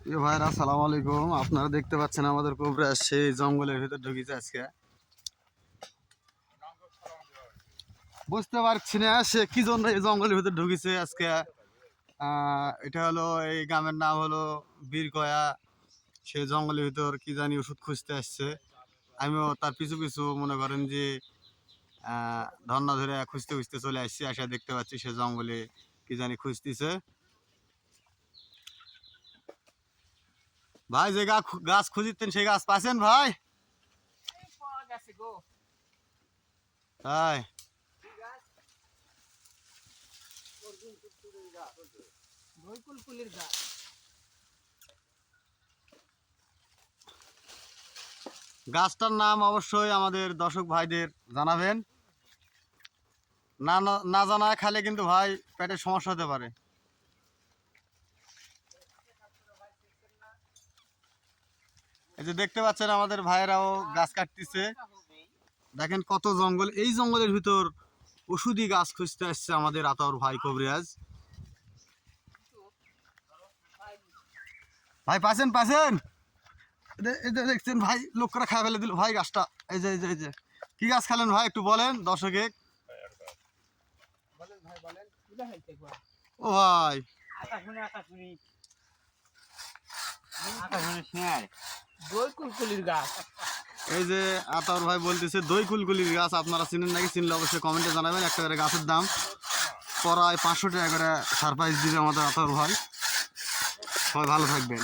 ভাইরা আসসালামু আলাইকুম। আপনারা দেখতে পাচ্ছেন আমাদের কোবরা সেই জঙ্গলের ভিতর ঢুকেছে আজকে। বুঝতে পারছি না সে কি জন্য এই জঙ্গলের ভিতর ঢুকেছে আজকে। এটা হলো এই গ্রামের নাম হলো বীরকয়া। সেই জঙ্গলের ভিতর কি জানি ওষুধ খুঁজতে আসছে। আমিও তার পিছু পিছু মনে করেন যে ধর্না ধরে খুঁজতে খুঁজতে চলে আসছি। আসা দেখতে পাচ্ছি সে জঙ্গলে কি জানি খুঁজতেছে। ভাই যে গাছ খুঁজিতেন সেই গাছ পাচ্ছেন ভাই? তাই গাছটার নাম অবশ্যই আমাদের দর্শক ভাইদের জানাবেন। না না জানা খালে কিন্তু ভাই পেটের সমস্যা হতে পারে। এই যে দেখতে পাচ্ছেন আমাদের ভাইয়েরাও গাছ কাটতেছে। দেখেন কত জঙ্গল, এই জঙ্গলের ভিতর ওষুধি গাছ খুঁজতে আসছে আমাদের আতাউর ভাই কবিরাজ। ভাই পাচ্ছেন পাচ্ছেন দেখছেন ভাই, লোকরা খাই ফেলে দিল ভাই গাছটা। এই যে কি গাছ খালেন ভাই একটু বলেন দর্শকে। ও ভাই এই যে আতাউর ভাই বলতেছে দই কুলকুলির গাছ। আপনারা চিনেন নাকি? চিনলে অবশ্যই কমেন্টে জানাবেন। একটা করে গাছের দাম প্রায় 500 টাকা করে সারপ্রাইজ দিবে আমাদের আতাউর ভাই। সবাই ভালো থাকবেন।